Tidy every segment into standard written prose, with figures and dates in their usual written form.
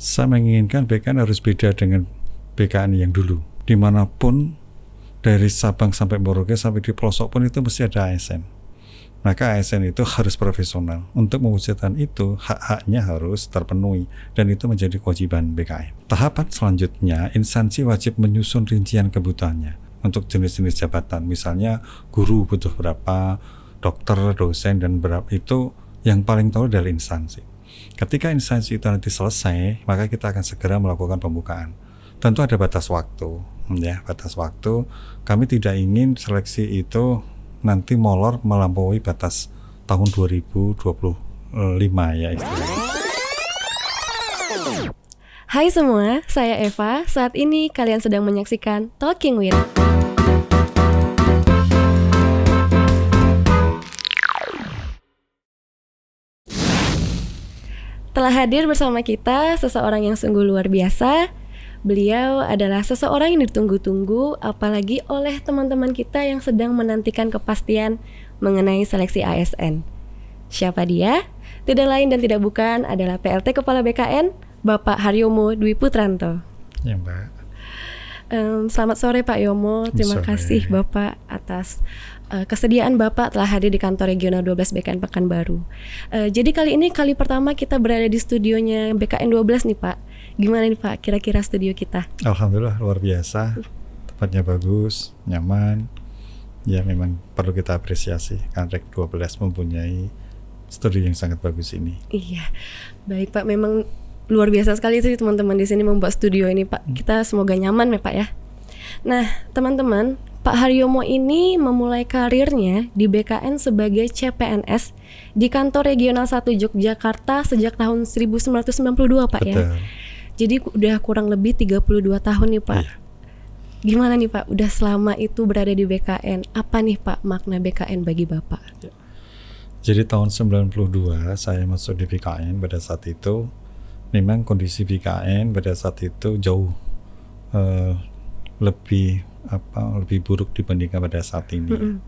Saya menginginkan BKN harus beda dengan BKN yang dulu. Dimanapun, dari Sabang sampai Merauke sampai di pelosok pun itu mesti ada ASN. Maka ASN itu harus profesional. Untuk mewujudkan itu, hak-haknya harus terpenuhi dan itu menjadi kewajiban BKN. Tahapan selanjutnya, instansi wajib menyusun rincian kebutuhannya untuk jenis-jenis jabatan. Misalnya guru butuh berapa, dokter, dosen, dan berapa, itu yang paling tahu dari instansi. Ketika instansi itu nanti selesai, maka kita akan segera melakukan pembukaan. Tentu ada batas waktu, ya, batas waktu. Kami tidak ingin seleksi itu nanti molor melampaui batas tahun 2025 ya istilahnya. Hai semua, saya Eva. Saat ini kalian sedang menyaksikan Talking With. Telah hadir bersama kita seseorang yang sungguh luar biasa. Beliau adalah seseorang yang ditunggu-tunggu, apalagi oleh teman-teman kita yang sedang menantikan kepastian mengenai seleksi ASN. Siapa dia? Tidak lain dan tidak bukan adalah PLT Kepala BKN, Bapak Haryomo Dwi Putranto. Ya, Mbak. Selamat sore Pak Yomo, terima kasih Bapak atas kesediaan Bapak telah hadir di kantor regional 12 BKN Pekanbaru. Jadi kali ini kali pertama kita berada di studionya BKN 12 nih Pak. Gimana nih Pak kira-kira studio kita? Alhamdulillah luar biasa, tempatnya bagus, nyaman. Ya memang perlu kita apresiasi karena Rek 12 mempunyai studio yang sangat bagus ini. Iya, baik Pak, memang luar biasa sekali sih teman-teman di sini membuat studio ini Pak. Kita semoga nyaman ya Pak ya. Nah teman-teman, Pak Haryomo ini memulai karirnya di BKN sebagai CPNS di kantor regional 1 Yogyakarta sejak tahun 1992 Pak. Betul. Ya. Jadi udah kurang lebih 32 tahun nih Pak. Iya. Gimana nih Pak, udah selama itu berada di BKN, apa nih Pak makna BKN bagi Bapak? Ya. Jadi tahun 92 saya masuk di BKN. Pada saat itu memang kondisi BKN pada saat itu jauh lebih buruk dibandingkan pada saat ini.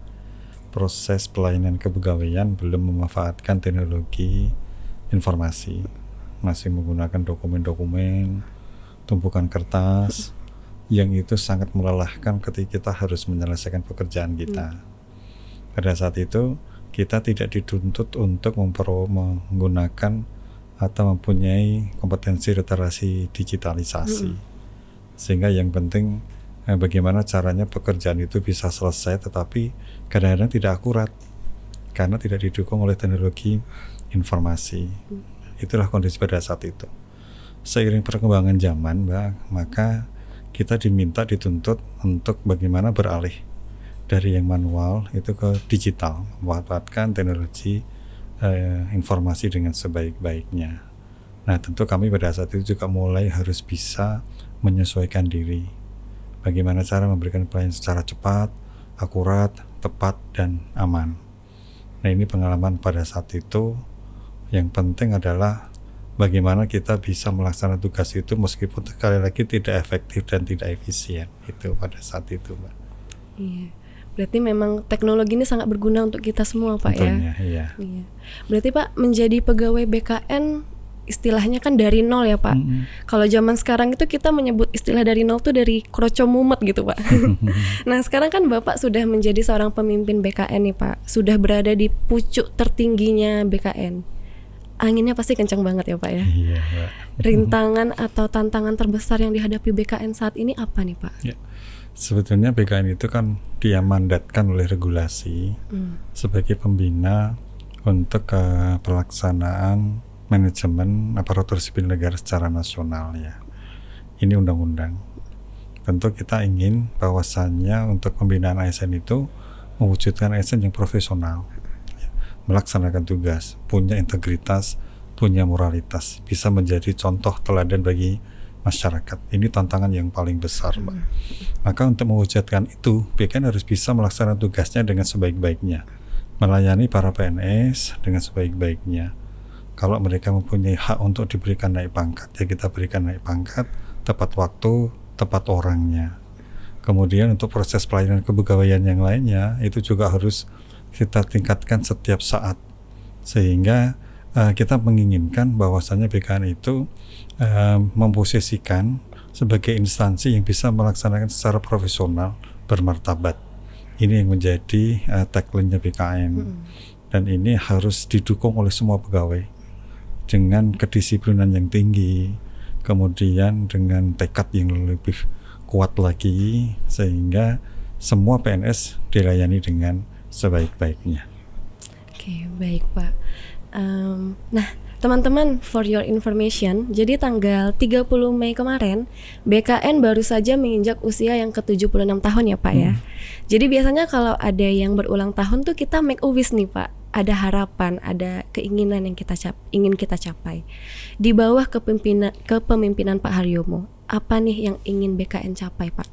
Proses pelayanan kepegawaian belum memanfaatkan teknologi informasi, masih menggunakan dokumen-dokumen, tumpukan kertas, yang itu sangat melelahkan ketika kita harus menyelesaikan pekerjaan kita. Pada saat itu kita tidak dituntut untuk menggunakan atau mempunyai kompetensi literasi digitalisasi, sehingga yang penting bagaimana caranya pekerjaan itu bisa selesai, tetapi kadang-kadang tidak akurat karena tidak didukung oleh teknologi informasi. Itulah kondisi pada saat itu. Seiring perkembangan zaman, maka kita dituntut untuk bagaimana beralih dari yang manual itu ke digital, memanfaatkan teknologi informasi dengan sebaik-baiknya. Nah, tentu kami pada saat itu juga mulai harus bisa menyesuaikan diri. Bagaimana cara memberikan pelayanan secara cepat, akurat, tepat, dan aman. Nah, ini pengalaman pada saat itu. Yang penting adalah bagaimana kita bisa melaksanakan tugas itu meskipun sekali lagi tidak efektif dan tidak efisien. Itu pada saat itu, Mbak. Iya. Berarti memang teknologi ini sangat berguna untuk kita semua, Pak. Tentunya, ya. Iya. Berarti Pak menjadi pegawai BKN istilahnya kan dari nol ya Pak. Kalau zaman sekarang itu kita menyebut istilah dari nol tuh dari kroco mumet gitu Pak. Nah sekarang kan Bapak sudah menjadi seorang pemimpin BKN nih Pak. Sudah berada di pucuk tertingginya BKN. Anginnya pasti kencang banget ya Pak ya. Iya, Pak. Rintangan atau tantangan terbesar yang dihadapi BKN saat ini apa nih Pak? Ya. Sebetulnya BKN itu kan diamandatkan oleh regulasi sebagai pembina untuk pelaksanaan manajemen aparatur sipil negara secara nasional ya. Ini undang-undang. Tentu kita ingin bahwasannya untuk pembinaan ASN itu mewujudkan ASN yang profesional, melaksanakan tugas, punya integritas, punya moralitas, bisa menjadi contoh teladan bagi masyarakat. Ini tantangan yang paling besar, Mbak. Maka untuk mewujudkan itu, BKN harus bisa melaksanakan tugasnya dengan sebaik-baiknya, melayani para PNS dengan sebaik-baiknya. Kalau mereka mempunyai hak untuk diberikan naik pangkat, ya kita berikan naik pangkat, tepat waktu, tepat orangnya. Kemudian untuk proses pelayanan kepegawaian yang lainnya, itu juga harus kita tingkatkan setiap saat, sehingga kita menginginkan bahwasannya BKN itu memposisikan sebagai instansi yang bisa melaksanakan secara profesional, bermartabat. Ini yang menjadi tagline-nya BKN. Dan ini harus didukung oleh semua pegawai dengan kedisiplinan yang tinggi, kemudian dengan tekad yang lebih kuat lagi, sehingga semua PNS dilayani dengan sebaik-baiknya. Oke, baik Pak. Nah, teman-teman, for your information, jadi tanggal 30 Mei kemarin, BKN baru saja menginjak usia yang ke-76 tahun ya Pak ya. Jadi biasanya kalau ada yang berulang tahun tuh kita make a wish nih Pak. Ada harapan, ada keinginan yang ingin kita capai. Di bawah kepemimpinan Pak Haryomo, apa nih yang ingin BKN capai Pak?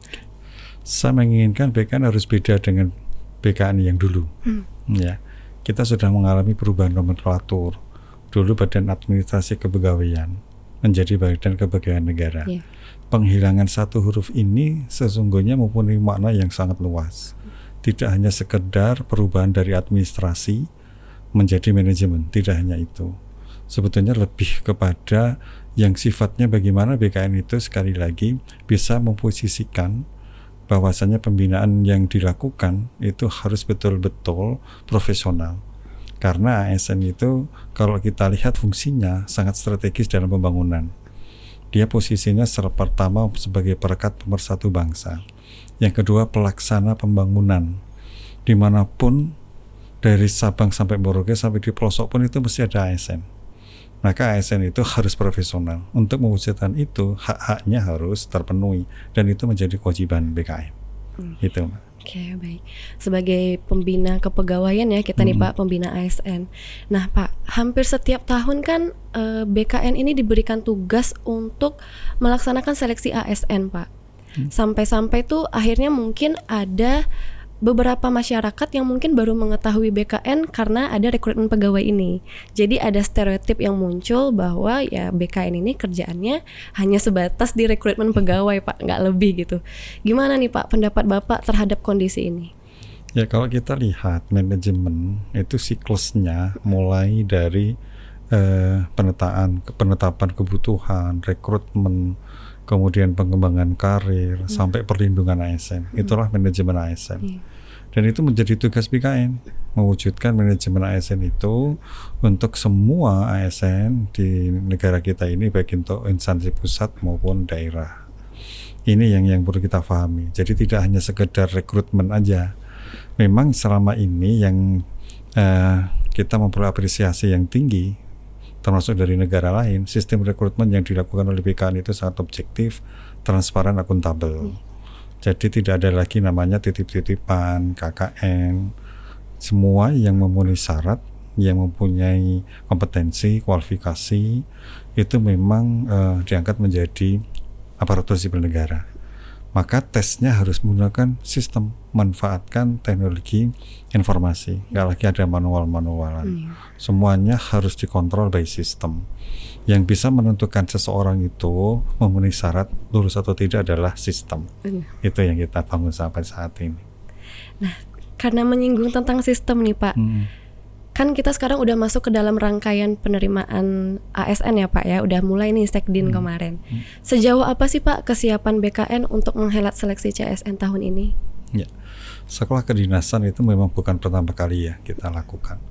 Saya menginginkan BKN harus beda dengan BKN yang dulu. Ya, kita sudah mengalami perubahan nomenklatur. Dulu Badan Administrasi Kepegawaian menjadi Badan Kepegawaian Negara. Yeah. Penghilangan satu huruf ini sesungguhnya mempunyai makna yang sangat luas. Tidak hanya sekedar perubahan dari administrasi menjadi manajemen, tidak hanya itu. Sebetulnya lebih kepada yang sifatnya bagaimana BKN itu sekali lagi bisa memposisikan bahwasanya pembinaan yang dilakukan itu harus betul-betul profesional. Karena ASN itu kalau kita lihat fungsinya sangat strategis dalam pembangunan. Dia posisinya pertama sebagai perekat pemersatu bangsa. Yang kedua pelaksana pembangunan. Dimanapun dari Sabang sampai Merauke sampai di pelosok pun itu mesti ada ASN. Maka ASN itu harus profesional. Untuk mewujudkan itu hak-haknya harus terpenuhi dan itu menjadi kewajiban BKN. Itu. Oke, baik. Sebagai pembina kepegawaian ya kita nih Pak, pembina ASN. Nah Pak, hampir setiap tahun kan BKN ini diberikan tugas untuk melaksanakan seleksi ASN Pak. Sampai-sampai tuh akhirnya mungkin ada beberapa masyarakat yang mungkin baru mengetahui BKN karena ada rekrutmen pegawai ini. Jadi ada stereotip yang muncul bahwa ya BKN ini kerjaannya hanya sebatas di rekrutmen pegawai Pak, nggak lebih gitu. Gimana nih Pak pendapat Bapak terhadap kondisi ini? Ya kalau kita lihat manajemen itu siklusnya mulai dari penetapan kebutuhan, rekrutmen, kemudian pengembangan karir, sampai perlindungan ASN. Itulah manajemen ASN. Dan itu menjadi tugas BKN, mewujudkan manajemen ASN itu untuk semua ASN di negara kita ini, baik untuk instansi pusat maupun daerah. Ini yang perlu kita pahami. Jadi tidak hanya sekedar rekrutmen aja. Memang selama ini yang kita memperoleh apresiasi yang tinggi, termasuk dari negara lain, sistem rekrutmen yang dilakukan oleh BKN itu sangat objektif, transparan, akuntabel. Jadi tidak ada lagi namanya titip-titipan, KKN. Semua yang memenuhi syarat, yang mempunyai kompetensi, kualifikasi, itu memang diangkat menjadi aparatur sipil negara. Maka tesnya harus menggunakan sistem, manfaatkan teknologi informasi. Nggak lagi ada manual-manualan. Semuanya harus dikontrol by system. Yang bisa menentukan seseorang itu memenuhi syarat lulus atau tidak adalah sistem. Itu yang kita bangun sampai saat ini. Nah, karena menyinggung tentang sistem nih Pak, kan kita sekarang udah masuk ke dalam rangkaian penerimaan ASN ya Pak ya, udah mulai nih Sekdin kemarin. Sejauh apa sih Pak kesiapan BKN untuk menghelat seleksi CSN tahun ini? Ya, sekolah kedinasan itu memang bukan pertama kali ya kita lakukan.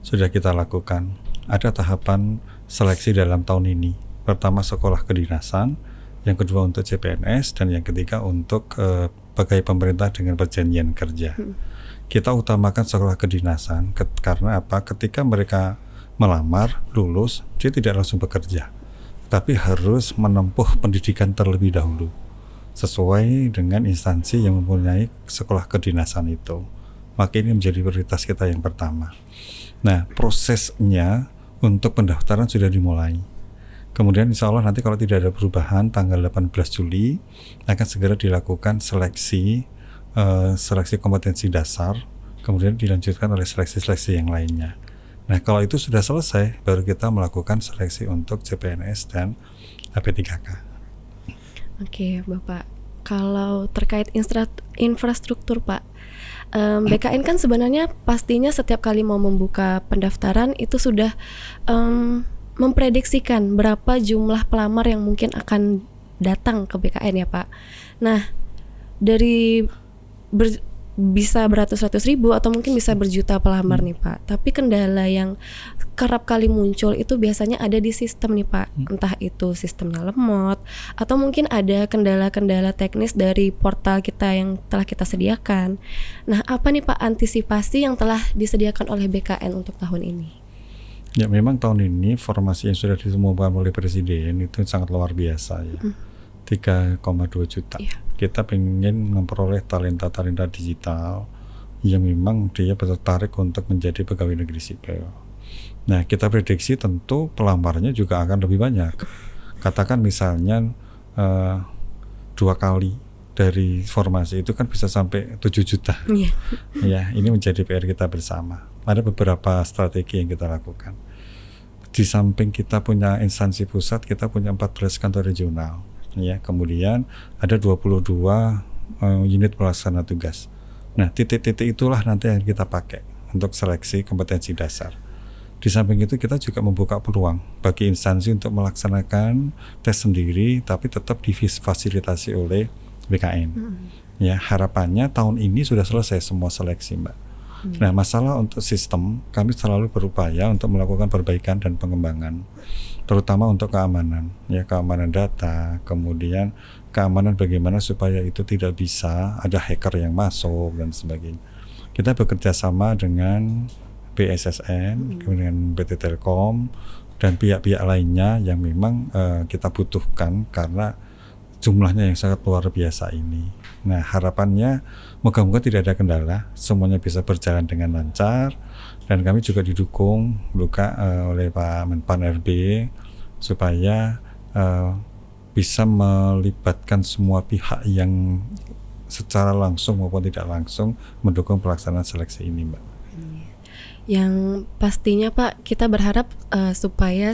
Sudah kita lakukan. Ada tahapan seleksi dalam tahun ini. Pertama sekolah kedinasan, yang kedua untuk CPNS, dan yang ketiga untuk pegawai pemerintah dengan perjanjian kerja. Kita utamakan sekolah kedinasan karena apa? Ketika mereka melamar, lulus, dia tidak langsung bekerja, tapi harus menempuh pendidikan terlebih dahulu sesuai dengan instansi yang mempunyai sekolah kedinasan itu. Maka ini menjadi prioritas kita yang pertama. Nah, prosesnya untuk pendaftaran sudah dimulai. Kemudian insya Allah nanti kalau tidak ada perubahan tanggal 18 Juli akan segera dilakukan seleksi kompetensi dasar, kemudian dilanjutkan oleh seleksi-seleksi yang lainnya. Nah kalau itu sudah selesai baru kita melakukan seleksi untuk CPNS dan AP3K. Oke Bapak, kalau terkait infrastruktur Pak, BKN kan sebenarnya pastinya setiap kali mau membuka pendaftaran itu sudah memprediksikan berapa jumlah pelamar yang mungkin akan datang ke BKN ya Pak. Nah, dari bisa beratus-ratus ribu atau mungkin bisa berjuta pelamar nih Pak. Tapi kendala yang kerap kali muncul itu biasanya ada di sistem nih Pak. Entah itu sistemnya lemot atau mungkin ada kendala-kendala teknis dari portal kita yang telah kita sediakan. Nah, apa nih Pak antisipasi yang telah disediakan oleh BKN untuk tahun ini? Ya, memang tahun ini formasi yang sudah ditemukan oleh Presiden itu sangat luar biasa ya. 3,2 juta. Yeah. Kita pengen memperoleh talenta-talenta digital yang memang dia tertarik untuk menjadi pegawai negeri sipil. Nah, kita prediksi tentu pelamarnya juga akan lebih banyak. Katakan misalnya 2 kali dari formasi itu kan bisa sampai 7 juta. Yeah. Ya, ini menjadi PR kita bersama. Ada beberapa strategi yang kita lakukan. Di samping kita punya instansi pusat, kita punya 14 kantor regional. Ya, kemudian ada 22 unit pelaksana tugas. Nah, titik-titik itulah nanti yang kita pakai untuk seleksi kompetensi dasar. Di samping itu kita juga membuka peluang bagi instansi untuk melaksanakan tes sendiri, tapi tetap difasilitasi oleh BKN. Ya, harapannya tahun ini sudah selesai semua seleksi, Mbak. Nah, masalah untuk sistem, kami selalu berupaya untuk melakukan perbaikan dan pengembangan, terutama untuk keamanan, ya, keamanan data, kemudian keamanan bagaimana supaya itu tidak bisa ada hacker yang masuk dan sebagainya. Kita bekerja sama dengan BSSN, kemudian PT Telkom dan pihak-pihak lainnya yang memang kita butuhkan karena jumlahnya yang sangat luar biasa ini. Nah, harapannya moga-moga tidak ada kendala, semuanya bisa berjalan dengan lancar, dan kami juga didukung oleh Pak Menpan RB supaya bisa melibatkan semua pihak yang secara langsung maupun tidak langsung mendukung pelaksanaan seleksi ini, Mbak. Yang pastinya Pak, kita berharap supaya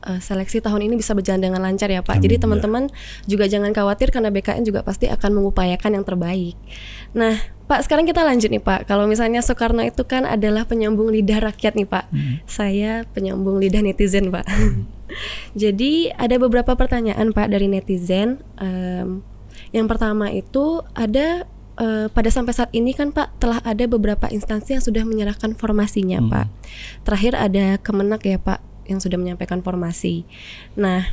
seleksi tahun ini bisa berjalan dengan lancar ya Pak. Jadi teman-teman juga jangan khawatir karena BKN juga pasti akan mengupayakan yang terbaik. Nah Pak, sekarang kita lanjut nih Pak. Kalau misalnya Soekarno itu kan adalah penyambung lidah rakyat nih Pak. Saya penyambung lidah netizen Pak. Jadi ada beberapa pertanyaan Pak dari netizen. Yang pertama itu ada pada sampai saat ini kan Pak telah ada beberapa instansi yang sudah menyerahkan formasinya Pak. Terakhir ada Kemenak ya Pak yang sudah menyampaikan formasi. Nah,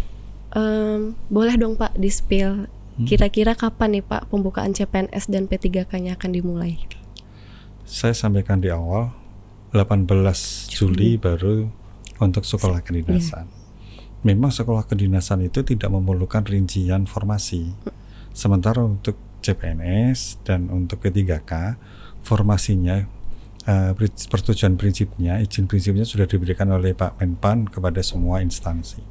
boleh dong Pak di-spill kira-kira kapan nih Pak pembukaan CPNS dan P3K-nya akan dimulai? Saya sampaikan di awal 18 Juli baru untuk sekolah kedinasan. Memang sekolah kedinasan itu tidak memerlukan rincian formasi. Sementara untuk CPNS dan untuk P3K formasinya persetujuan prinsipnya, izin prinsipnya sudah diberikan oleh Pak Menpan kepada semua instansi.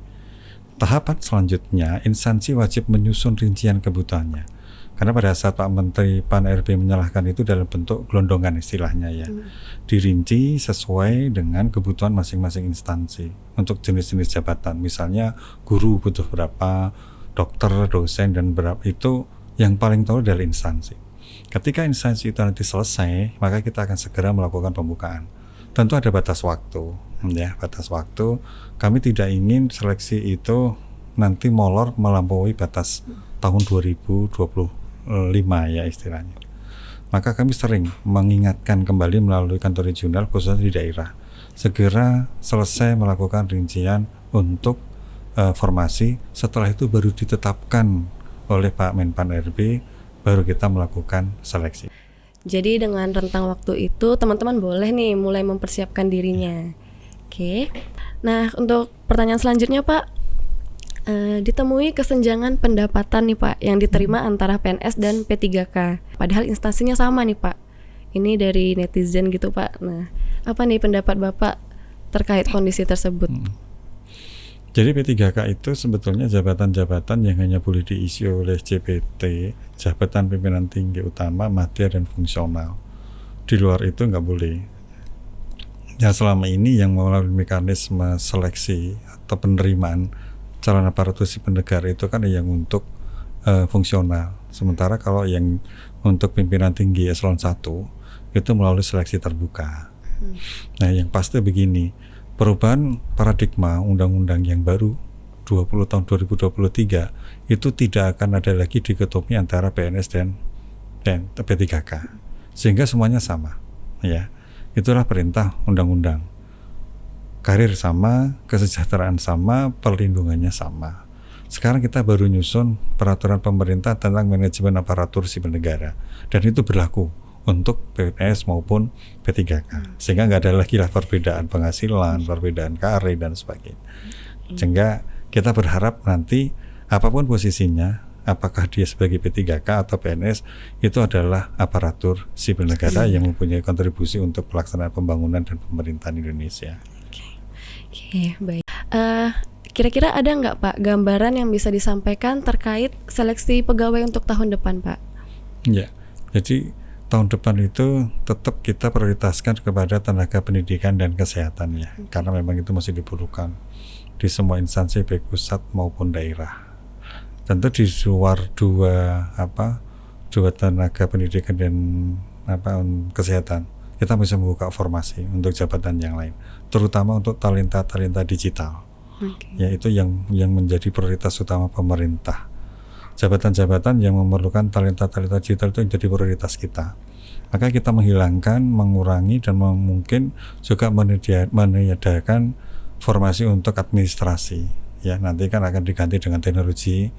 Tahapan selanjutnya instansi wajib menyusun rincian kebutuhannya. Karena pada saat Pak Menteri Pan RB menyalahkan itu dalam bentuk gelondongan istilahnya ya. Dirinci sesuai dengan kebutuhan masing-masing instansi untuk jenis-jenis jabatan. Misalnya guru butuh berapa, dokter, dosen dan berapa, itu yang paling tahu dari instansi. Ketika instansi itu nanti selesai, maka kita akan segera melakukan pembukaan. Tentu ada batas waktu, ya, batas waktu. Kami tidak ingin seleksi itu nanti molor melampaui batas tahun 2025 ya istilahnya. Maka kami sering mengingatkan kembali melalui kantor regional khususnya di daerah, segera selesai melakukan rincian untuk formasi. Setelah itu baru ditetapkan oleh Pak Menpan RB, baru kita melakukan seleksi. Jadi dengan rentang waktu itu teman-teman boleh nih mulai mempersiapkan dirinya. Oke. Nah untuk pertanyaan selanjutnya Pak, ditemui kesenjangan pendapatan nih Pak yang diterima antara PNS dan P3K. Padahal instansinya sama nih Pak. Ini dari netizen gitu Pak. Nah apa nih pendapat Bapak terkait kondisi tersebut? Jadi P3K itu sebetulnya jabatan-jabatan yang hanya boleh diisi oleh JPT, jabatan pimpinan tinggi utama, madya dan fungsional. Di luar itu nggak boleh. Ya selama ini yang melalui mekanisme seleksi atau penerimaan calon aparatur sipil negara itu kan yang untuk fungsional. Sementara kalau yang untuk pimpinan tinggi eselon 1 itu melalui seleksi terbuka. Nah, yang pasti begini, perubahan paradigma undang-undang yang baru 20 tahun 2023 itu tidak akan ada lagi dikotomi antara PNS dan P3K, sehingga semuanya sama, ya. Itulah perintah undang-undang. Karir sama, kesejahteraan sama, perlindungannya sama. Sekarang kita baru nyusun peraturan pemerintah tentang manajemen aparatur sipil negara, dan itu berlaku untuk PNS maupun P3K, sehingga nggak ada lagi lah perbedaan penghasilan, perbedaan karir dan sebagainya. Sehingga kita berharap nanti apapun posisinya, apakah dia sebagai P3K atau PNS, itu adalah aparatur sipil negara yang mempunyai kontribusi untuk pelaksanaan pembangunan dan pemerintahan Indonesia. Oke, baik. Kira-kira ada nggak Pak gambaran yang bisa disampaikan terkait seleksi pegawai untuk tahun depan, Pak? Ya, jadi tahun depan itu tetap kita prioritaskan kepada tenaga pendidikan dan kesehatan, ya, karena memang itu masih diperlukan di semua instansi baik pusat maupun daerah. Tentu di luar dua tenaga pendidikan dan kesehatan, kita bisa membuka formasi untuk jabatan yang lain, terutama untuk talenta digital. Yaitu yang menjadi prioritas utama pemerintah. Jabatan-jabatan yang memerlukan talenta digital itu jadi prioritas kita. Maka kita mengurangi dan mungkin juga menyediakan formasi untuk administrasi. Ya, nanti kan akan diganti dengan teknologi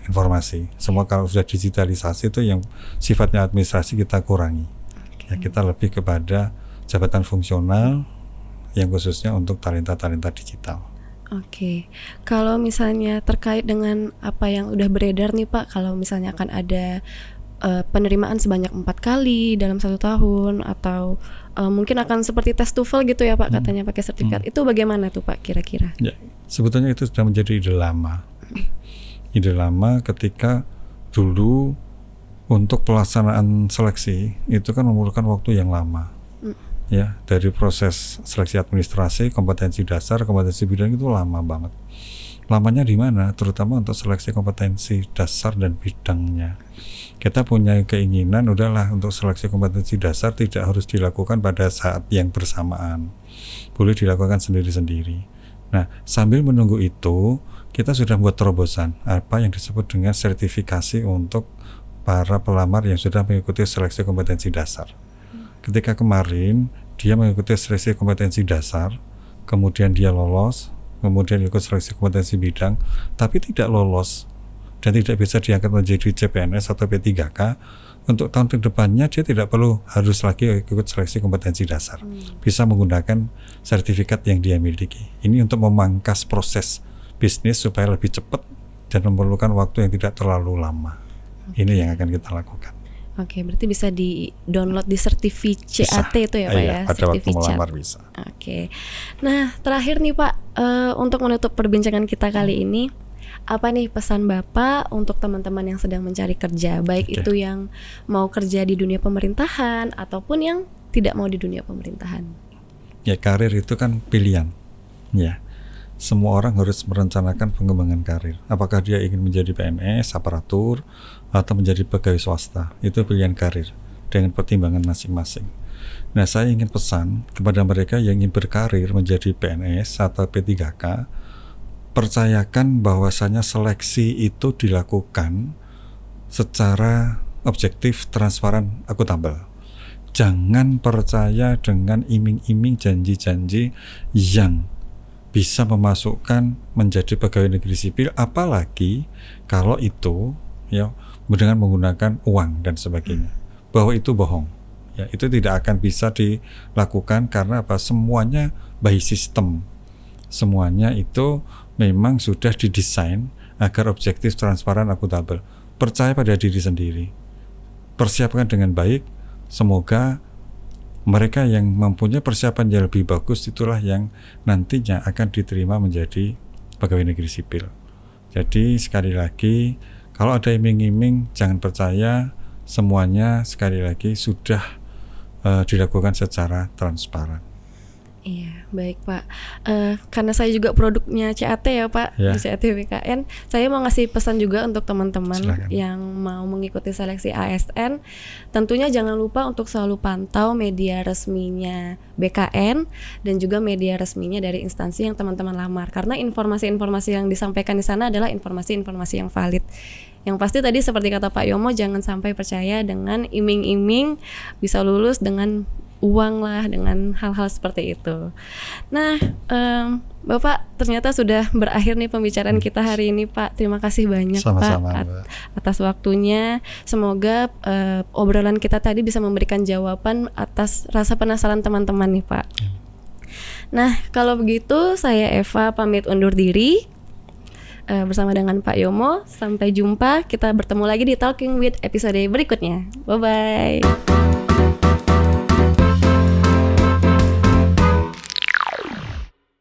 informasi. Semua kalau sudah digitalisasi itu yang sifatnya administrasi kita kurangi. Ya, kita lebih kepada jabatan fungsional yang khususnya untuk talenta digital. Oke, kalau misalnya terkait dengan apa yang udah beredar nih Pak, kalau misalnya akan ada penerimaan sebanyak 4 kali dalam 1 tahun, atau mungkin akan seperti tes TOEFL gitu ya Pak, katanya pakai sertifikat, itu bagaimana tuh Pak kira-kira? Ya, sebetulnya itu sudah menjadi ide lama. Ide lama ketika dulu untuk pelaksanaan seleksi itu kan memerlukan waktu yang lama. Ya, dari proses seleksi administrasi, kompetensi dasar, kompetensi bidang itu lama banget. Lamanya di mana? Terutama untuk seleksi kompetensi dasar dan bidangnya. Kita punya keinginan, udahlah untuk seleksi kompetensi dasar tidak harus dilakukan pada saat yang bersamaan. Boleh dilakukan sendiri-sendiri. Nah, sambil menunggu itu, kita sudah membuat terobosan, apa yang disebut dengan sertifikasi untuk para pelamar yang sudah mengikuti seleksi kompetensi dasar. Ketika kemarin dia mengikuti seleksi kompetensi dasar, kemudian dia lolos, kemudian ikut seleksi kompetensi bidang, tapi tidak lolos dan tidak bisa diangkat menjadi CPNS atau P3K, untuk tahun kedepannya dia tidak perlu harus lagi ikut seleksi kompetensi dasar, bisa menggunakan sertifikat yang dia miliki. Ini untuk memangkas proses bisnis supaya lebih cepat dan memerlukan waktu yang tidak terlalu lama. Ini yang akan kita lakukan. Oke, berarti bisa di-download di CAT itu ya Pak ya? Pada waktu melamar bisa. Oke. Nah, terakhir nih Pak, untuk menutup perbincangan kita kali ini, apa nih pesan Bapak untuk teman-teman yang sedang mencari kerja, baik itu yang mau kerja di dunia pemerintahan ataupun yang tidak mau di dunia pemerintahan? Ya, karir itu kan pilihan. Ya. Semua orang harus merencanakan pengembangan karir. Apakah dia ingin menjadi PNS, aparatur, atau menjadi pegawai swasta. Itu pilihan karir dengan pertimbangan masing-masing. Nah, saya ingin pesan kepada mereka yang ingin berkarir menjadi PNS atau P3K, percayakan bahwasanya seleksi itu dilakukan secara objektif, transparan, akuntabel. Jangan percaya dengan iming-iming janji-janji yang bisa memasukkan menjadi pegawai negeri sipil, apalagi kalau itu ya dengan menggunakan uang dan sebagainya, bahwa itu bohong. Ya, itu tidak akan bisa dilakukan karena apa? Semuanya by system. Semuanya itu memang sudah didesain agar objektif, transparan, akuntabel. Percaya pada diri sendiri. Persiapkan dengan baik. Semoga mereka yang mempunyai persiapan yang lebih bagus itulah yang nantinya akan diterima menjadi pegawai negeri sipil. Jadi sekali lagi, kalau ada iming-iming jangan percaya, semuanya sekali lagi sudah dilakukan secara transparan. Iya, baik Pak. Karena saya juga produknya CAT ya Pak, Ya. di CAT BKN, saya mau ngasih pesan juga untuk teman-teman Silakan. yang mau mengikuti seleksi ASN. Tentunya jangan lupa untuk selalu pantau media resminya BKN dan juga media resminya dari instansi yang teman-teman lamar. Karena informasi-informasi yang disampaikan di sana adalah informasi-informasi yang valid. Yang pasti tadi seperti kata Pak Yomo, jangan sampai percaya dengan iming-iming bisa lulus dengan uang lah, dengan hal-hal seperti itu. Nah, Bapak, ternyata sudah berakhir nih pembicaraan kita hari ini Pak. Terima kasih banyak Sama-sama, Pak Mbak. atas waktunya. Semoga obrolan kita tadi bisa memberikan jawaban atas rasa penasaran teman-teman nih Pak. Nah, kalau begitu saya Eva pamit undur diri bersama dengan Pak Yomo. Sampai jumpa, kita bertemu lagi di Talking with episode berikutnya. Bye-bye.